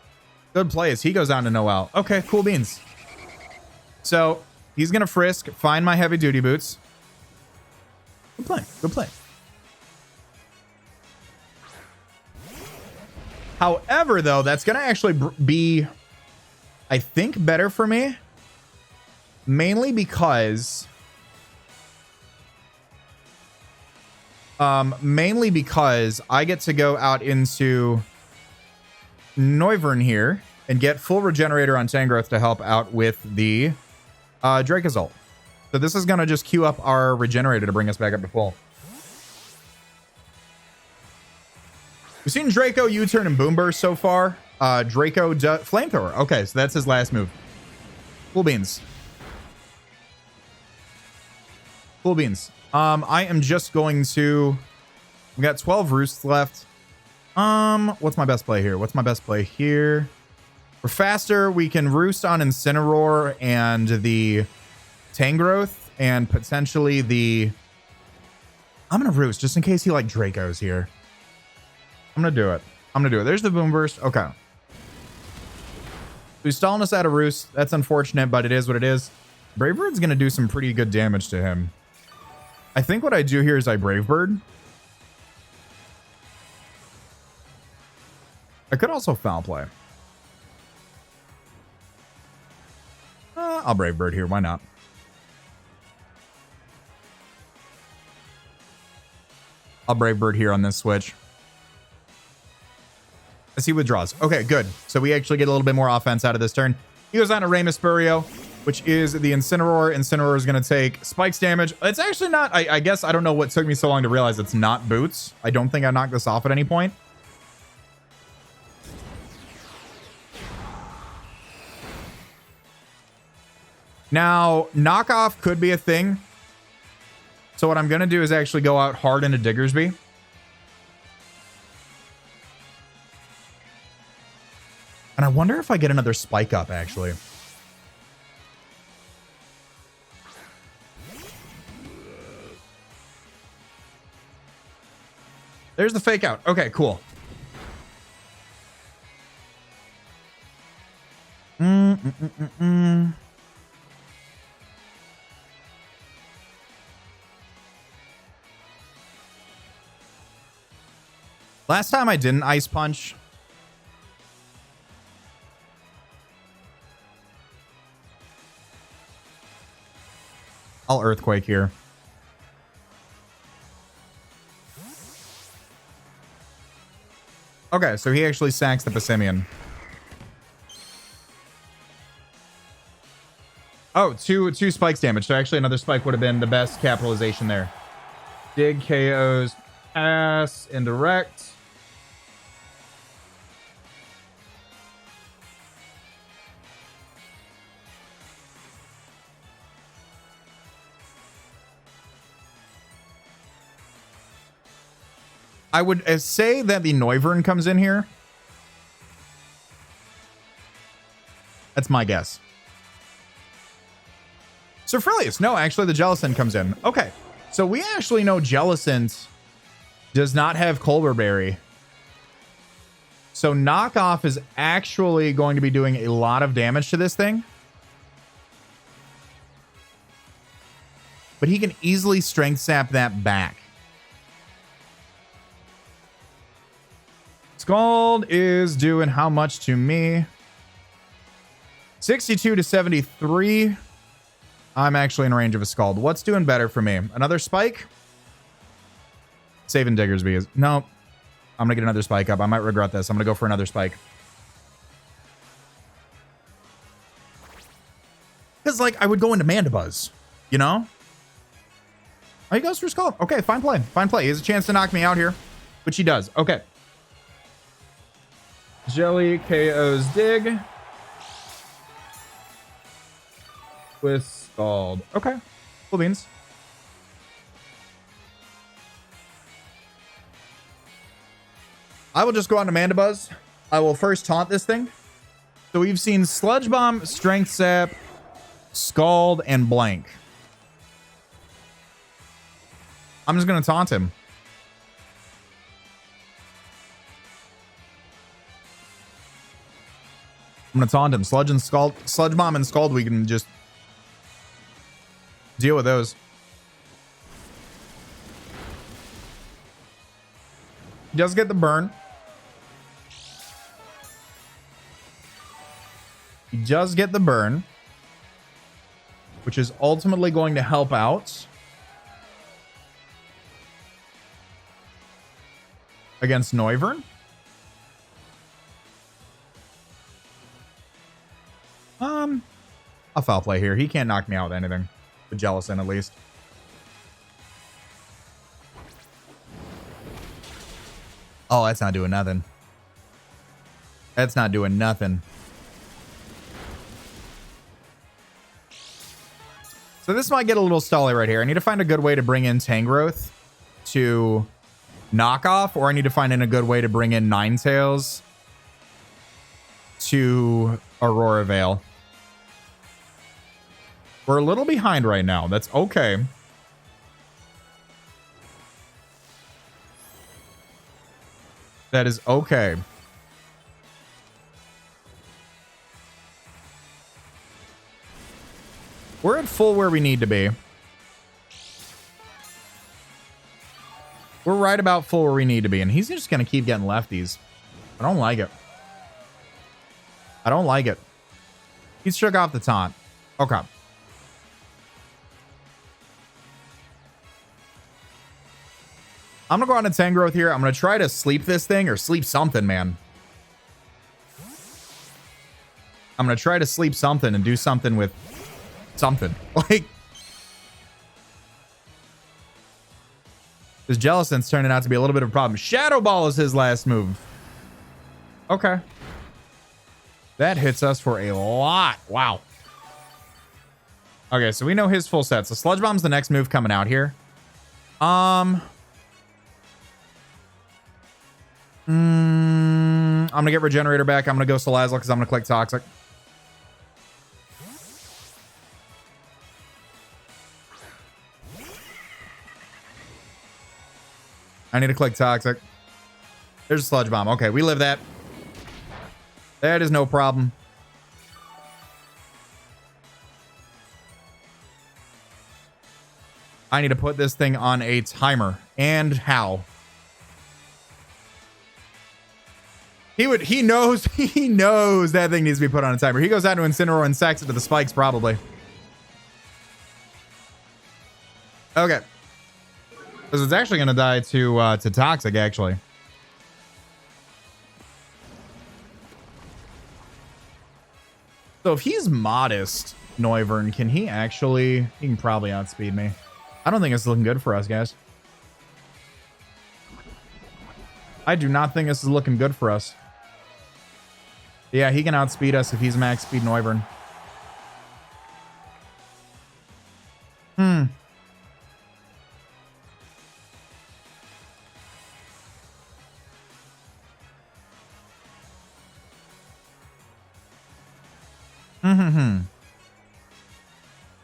Speaker 1: Good play as he goes on to no out. Okay, cool beans. So he's going to frisk, find my heavy duty boots. Good play. Good play. However, though, that's going to actually be, I think, better for me. Mainly because... I get to go out into Wyvern here and get full regenerator on Tangrowth to help out with the Dracozolt. So this is going to just queue up our regenerator to bring us back up to full. We've seen Draco U-turn and Boom Burst so far. Draco Flamethrower. Okay, so that's his last move. Cool beans. Cool beans. I am just going to... We got 12 roosts left. What's my best play here? What's my best play here? For faster, we can roost on Incineroar and the Tangrowth and potentially the... I'm going to roost just in case he like Dracos here. I'm going to do it. I'm going to do it. There's the Boom Burst. Okay. He's stalling us out of roost. That's unfortunate, but it is what it is. Brave Bird's going to do some pretty good damage to him. I think what I do here is I Brave Bird. I could also foul play. I'll Brave Bird here. Why not? I'll Brave Bird here on this switch. As he withdraws. Okay, good. So we actually get a little bit more offense out of this turn. He goes on to Ramus Spurio, which is the Incineroar. Incineroar is going to take spikes damage. It's actually not... I guess I don't know what took me so long to realize it's not boots. I don't think I knocked this off at any point. Now, knockoff could be a thing. So what I'm going to do is actually go out hard into Diggersby. And I wonder if I get another spike up, actually. There's the fake out. Okay, cool. Last time I didn't Ice Punch. I'll Earthquake here. Okay, so he actually sacks the Passimian. Oh, two spikes damage. So actually another spike would have been the best capitalization there. Dig KOs, pass, indirect. I would say that the Noivern comes in here. That's my guess. Sir Frillius. No, actually the Jellicent comes in. Okay. So we actually know Jellicent does not have Colbur Berry. So knockoff is actually going to be doing a lot of damage to this thing. But he can easily strength sap that back. Scald is doing how much to me? 62 to 73. I'm actually in range of a Scald. What's doing better for me? Another spike? Saving Diggersby is... No. I'm going to get another spike up. I might regret this. I'm going to go for another spike. Because, like, I would go into Mandibuzz. You know? Oh, he goes for Scald. Okay, fine play. Fine play. He has a chance to knock me out here. Which he does. Okay. Jelly KOs Dig. With Scald. Okay. Cool beans. I will just go on to Mandibuzz. I will first taunt this thing. So we've seen Sludge Bomb, Strength Sap, Scald, and Blank. I'm just going to taunt him. I'm going to taunt him. Sludge and Scald, Sludge Bomb and Scald, we can just deal with those. He does get the burn. He does get the burn, which is ultimately going to help out against Noivern. A foul play here. He can't knock me out with anything. With Jellicent, at least. Oh, that's not doing nothing. That's not doing nothing. So this might get a little stally right here. I need to find a good way to bring in Tangrowth to knock off, or I need to find in a good way to bring in Ninetales to Aurora Veil. We're a little behind right now. That's okay. That is okay. We're at full where we need to be. We're right about full where we need to be. And he's just going to keep getting lefties. I don't like it. I don't like it. He's shook off the taunt. Okay. I'm going to go on to Tangrowth here. I'm going to try to sleep this thing, or sleep something, man. I'm going to try to sleep something and do something with something. Like, this Jellicent's turning out to be a little bit of a problem. Shadow Ball is his last move. Okay. That hits us for a lot. Wow. Okay, so we know his full set. So Sludge Bomb's the next move coming out here. I'm gonna get Regenerator back. I'm gonna go Salazzle because I'm gonna click Toxic. I need to click Toxic. There's a Sludge Bomb. Okay, we live that. That is no problem. I need to put this thing on a timer. And how? He knows that thing needs to be put on a timer. He goes out to Incineroar and sacks it to the spikes, probably. Okay. Because it's actually going to die to Toxic, actually. So if he's modest, Noivern, can he actually... He can probably outspeed me. I don't think it's looking good for us, guys. I do not think this is looking good for us. Yeah, he can outspeed us if he's max speed Noivern.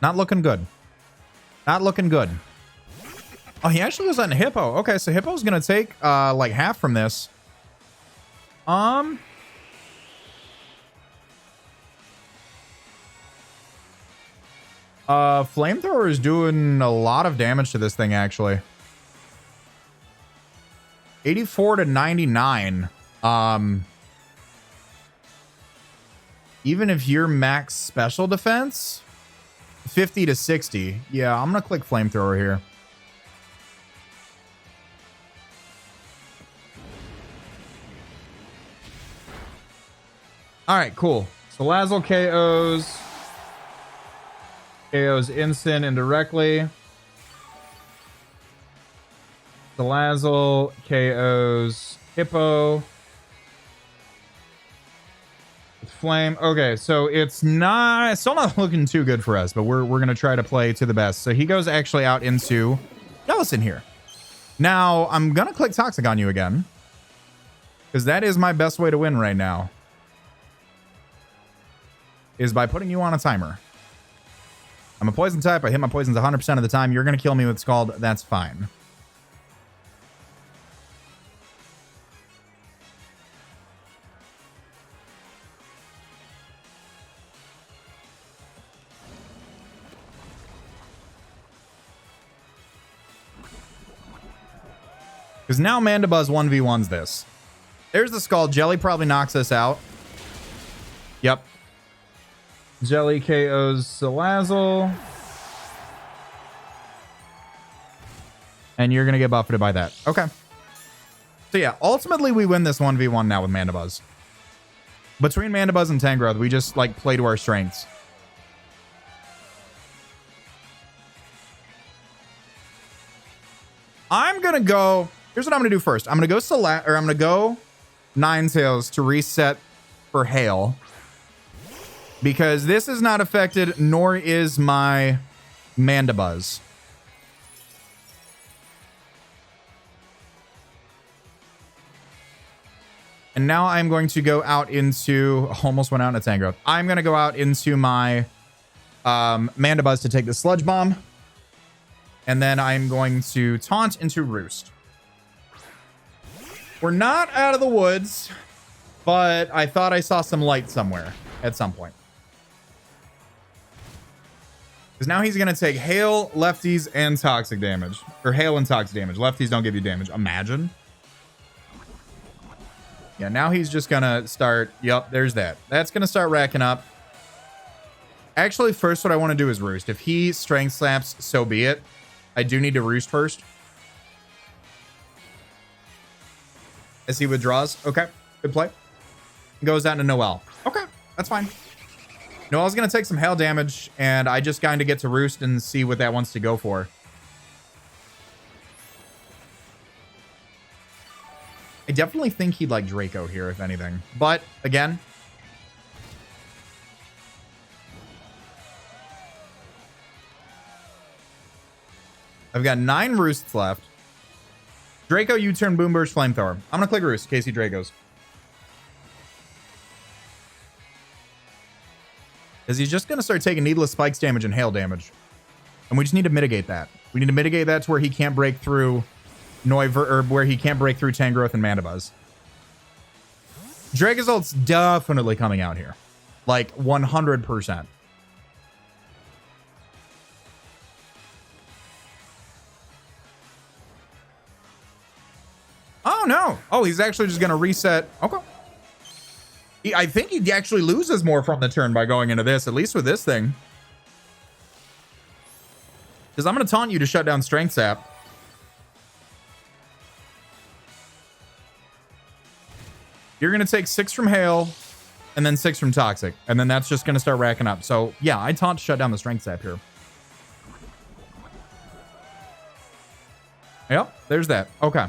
Speaker 1: Not looking good. Not looking good. Oh, he actually goes on Hippo. Okay, so Hippo's gonna take like half from this. Flamethrower is doing a lot of damage to this thing, actually. 84 to 99. Even if you're max special defense, 50 to 60. Yeah, I'm gonna click Flamethrower here. All right, cool. So Lazzle KOs instant indirectly. The Lazzle KOs Hippo. Flame. Okay, so it's still not looking too good for us, but we're gonna try to play to the best. So he goes actually out into Jellicent here. Now I'm gonna click Toxic on you again, because that is my best way to win right now, is by putting you on a timer. I'm a poison type. I hit my poisons 100% of the time. You're gonna kill me with Scald. That's fine. Because now Mandibuzz 1v1's this. There's the Scald. Jelly probably knocks us out. Yep. Jelly KOs Salazzle. And you're going to get buffeted by that. Okay. So yeah, ultimately we win this 1v1 now with Mandibuzz. Between Mandibuzz and Tangrowth, we just like play to our strengths. I'm going to go... Here's what I'm going to do first. I'm going to go Ninetales to reset for Hail. Because this is not affected, nor is my Mandibuzz. And now I'm going to go out into... Almost went out in a Tangrowth. I'm going to go out into my Mandibuzz to take the Sludge Bomb. And then I'm going to Taunt into Roost. We're not out of the woods, but I thought I saw some light somewhere at some point. Because now he's going to take Hail, Lefties, and Toxic damage. Or Hail and Toxic damage. Lefties don't give you damage. Imagine. Yeah, now he's just going to start... Yep, there's that. That's going to start racking up. Actually, first what I want to do is Roost. If he Strength Slaps, so be it. I do need to Roost first. As he withdraws. Okay, good play. Goes out to Noelle. Okay, that's fine. Noelle's going to take some hail damage, and I just kind of get to Roost and see what that wants to go for. I definitely think he'd like Draco here, if anything. But, again... I've got 9 Roosts left. Draco, U-turn, Boom Burst, Flamethrower. I'm going to click Roost, Casey Dracos. Because he's just going to start taking needless spikes damage and hail damage. And we just need to mitigate that. We need to mitigate that to where he can't break through or where he can't break through Tangrowth and Mandibuzz. Dragozolt's definitely coming out here. Like 100%. Oh, no. Oh, he's actually just going to reset. Okay. I think he actually loses more from the turn by going into this, at least with this thing. Because I'm going to taunt you to shut down Strength Sap. You're going to take 6 from Hail and then 6 from Toxic. And then that's just going to start racking up. So, yeah, I taunt to shut down the Strength Sap here. Yep, there's that. Okay.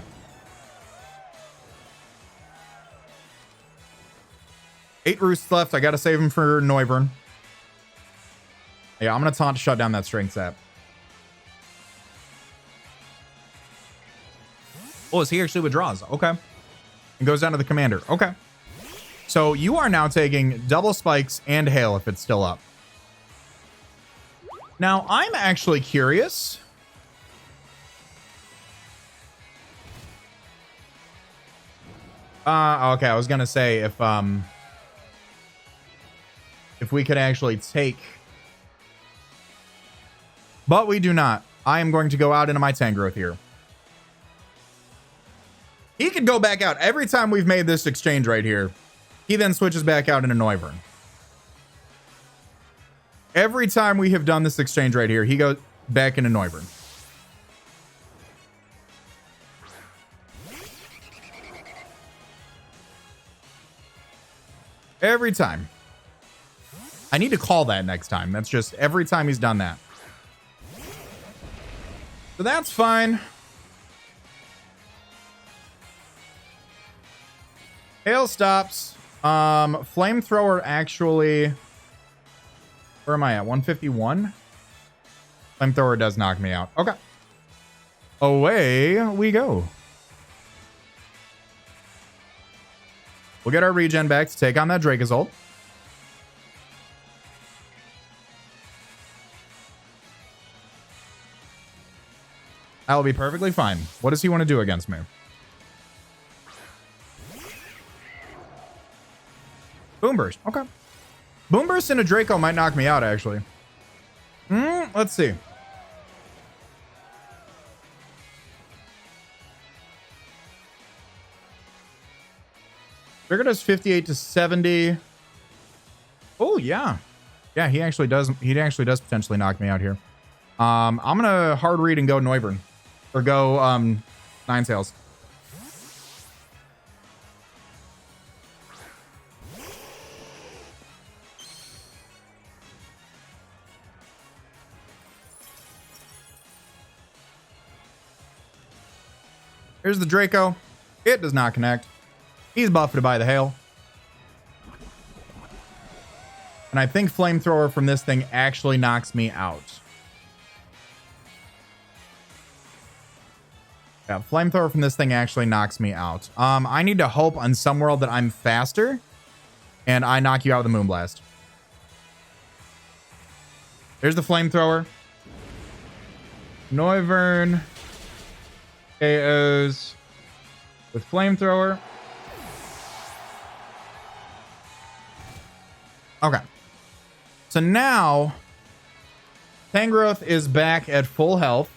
Speaker 1: Eight Roosts left. I got to save him for Noivern. Yeah, I'm going to taunt to shut down that Strength Sap. Oh, so he actually withdraws. Okay. And goes down to the commander. Okay. So you are now taking double spikes and hail if it's still up. Now, I'm actually curious. Okay, I was going to say if we could actually take... But we do not. I am going to go out into my Tangrowth here. He could go back out every time we've made this exchange right here. He then switches back out into Noivern. Every time we have done this exchange right here, he goes back into Noivern. Every time. I need to call that next time. That's just every time he's done that. So that's fine. Hail stops. Flamethrower actually... Where am I at? 151? Flamethrower does knock me out. Okay. Away we go. We'll get our regen back to take on that Dracozolt. That'll be perfectly fine. What does he want to do against me? Boomburst. Okay. Boomburst and a Draco might knock me out, actually. Let's see. Trigger does 58 to 70. Oh, yeah. Yeah, he actually does potentially knock me out here. I'm gonna hard read and go Noivern. Or go Ninetales. Here's the Draco. It does not connect. He's buffeted by the hail. And I think Flamethrower from this thing actually knocks me out. Yeah, Flamethrower from this thing actually knocks me out. I need to hope on some world that I'm faster. And I knock you out with a Moonblast. There's the Flamethrower. Noivern KOs with Flamethrower. Okay. So now Tangrowth is back at full health.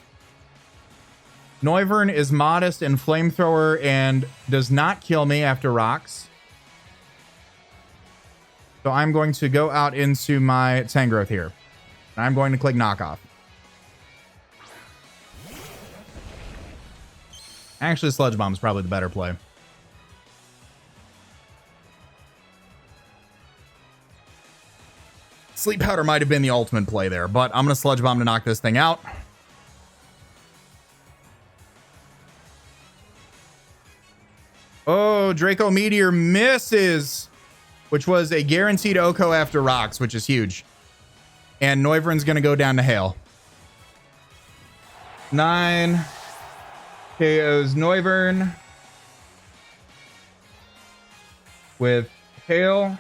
Speaker 1: Noivern is modest and Flamethrower and does not kill me after rocks. So I'm going to go out into my Tangrowth here. And I'm going to click knockoff. Actually, Sludge Bomb is probably the better play. Sleep Powder might have been the ultimate play there, but I'm going to Sludge Bomb to knock this thing out. Oh, Draco Meteor misses, which was a guaranteed Oko after rocks, which is huge. And Noivern's going to go down to hail. 9 KOs Noivern with hail.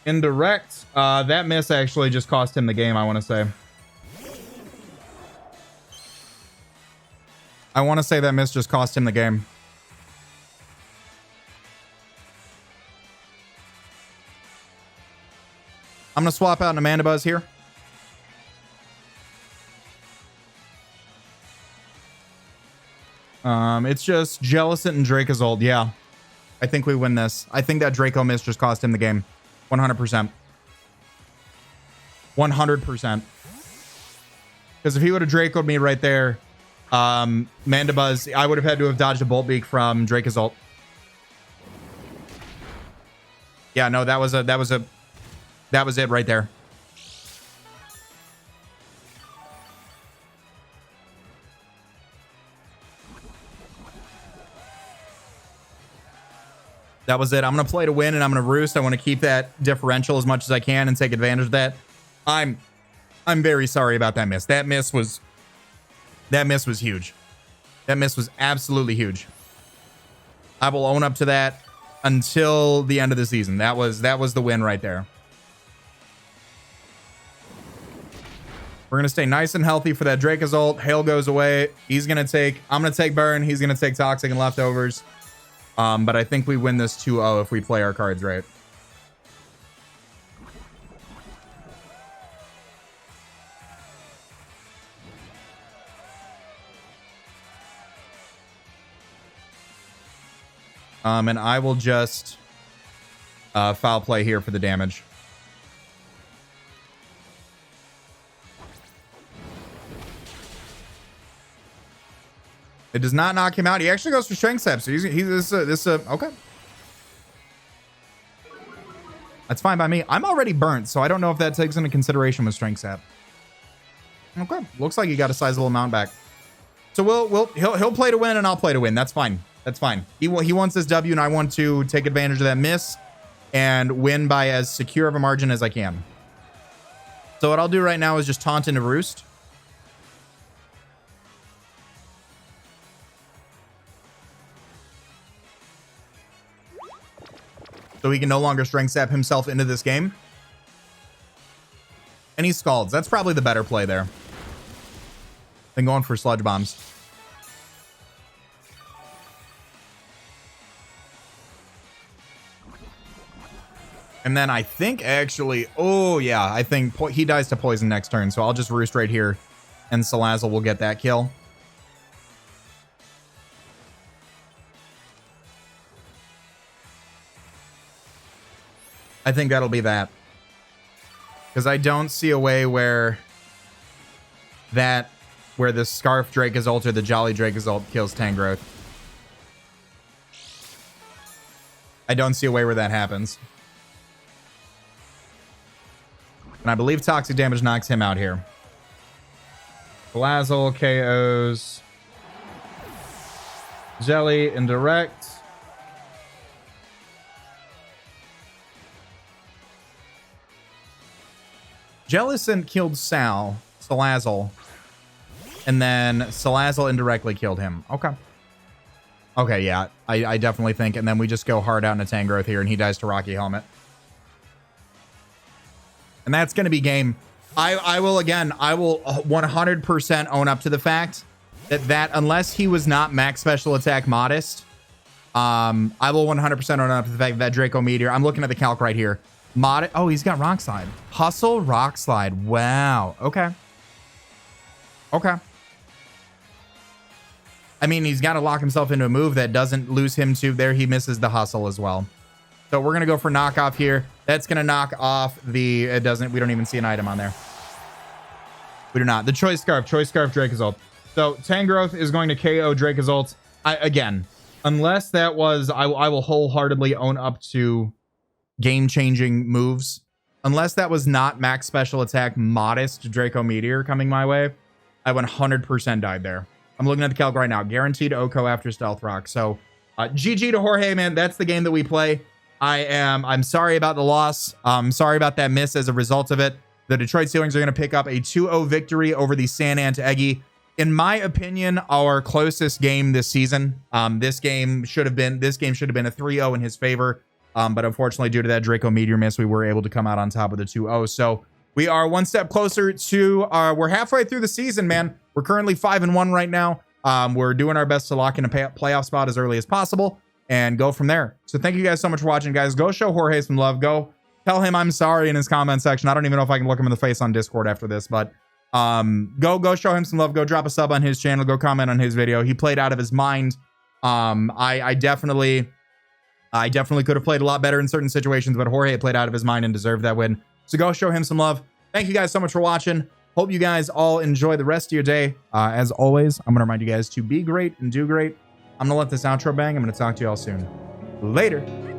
Speaker 1: Indirect. That miss actually just cost him the game, I want to say. That miss just cost him the game. I'm going to swap out an Amandabuzz here. It's just Jellicent and Dracozolt. Yeah. I think we win this. I think that Draco miss just cost him the game. 100%. 100%. Because if he would have Draco'd me right there, Mandibuzz, I would have had to have dodged a Bolt Beak from Draco's ult. Yeah, no, that was it right there. That was it. I'm going to play to win and I'm going to roost. I want to keep that differential as much as I can and take advantage of that. I'm very sorry about that miss. That miss was huge. That miss was absolutely huge. I will own up to that until the end of the season. That was the win right there. We're going to stay nice and healthy for that Draco's ult. Hail goes away. I'm going to take burn. He's going to take toxic and leftovers. But I think we win this 2-0 if we play our cards right. And I will just foul play here for the damage. It does not knock him out. He actually goes for strength step. So he's okay. That's fine by me. I'm already burnt, so I don't know if that takes into consideration with strength step. Okay, looks like he got a sizable amount back. So he'll play to win and I'll play to win. That's fine. That's fine. He wants this W and I want to take advantage of that miss and win by as secure of a margin as I can. So what I'll do right now is just taunt into roost. So he can no longer strength step himself into this game. And he scalds. That's probably the better play there than going for sludge bombs. And then I think actually, oh yeah, I think he dies to poison next turn. So I'll just roost right here and Salazzle will get that kill. I think that'll be that. Because I don't see a way where the Scarf Draco's ult or the Jolly Draco's ult kills Tangrowth. I don't see a way where that happens. And I believe toxic damage knocks him out here. Salazzle KOs Jelly indirect. Jellicent killed Salazzle, and then Salazzle indirectly killed him. Okay. Okay, yeah, I definitely think, and then we just go hard out into Tangrowth here, and he dies to Rocky Helmet. And that's going to be game. I will 100% own up to the fact that unless he was not max special attack modest, I will 100% own up to the fact that Draco Meteor, I'm looking at the calc right here. Oh, he's got Rock Slide. Hustle, Rock Slide. Wow. Okay. Okay. I mean, he's got to lock himself into a move that doesn't lose him to there. He misses the Hustle as well. So we're going to go for knockoff here. That's going to knock off the... we don't even see an item on there. We do not. The Choice Scarf Draco's ult. So Tangrowth is going to KO Draco's ult. Again, unless that was... I will wholeheartedly own up to game-changing moves. Unless that was not max special attack modest Draco Meteor coming my way, I 100% died there. I'm looking at the calc right now. Guaranteed Oko after Stealth Rock. So GG to Jorge, man. That's the game that we play. I'm sorry about the loss. I'm sorry about that miss as a result of it. The Detroit Steel Wings are going to pick up a 2-0 victory over the San Ant Eggy. In my opinion, our closest game this season. This game should have been a 3-0 in his favor. But unfortunately, due to that Draco Meteor miss, we were able to come out on top of the 2-0. So we are one step closer to we're halfway through the season, man. We're currently 5-1 right now. We're doing our best to lock in a playoff spot as early as possible and go from there. So thank you guys so much for watching, guys. Go show Jorge some love. Go tell him I'm sorry in his comment section. I don't even know if I can look him in the face on Discord after this, but go show him some love. Go drop a sub on his channel. Go comment on his video. He played out of his mind. I definitely could have played a lot better in certain situations, but Jorge played out of his mind and deserved that win. So go show him some love. Thank you guys so much for watching. Hope you guys all enjoy the rest of your day. As always, I'm going to remind you guys to be great and do great. I'm going to let this outro bang. I'm going to talk to you all soon. Later.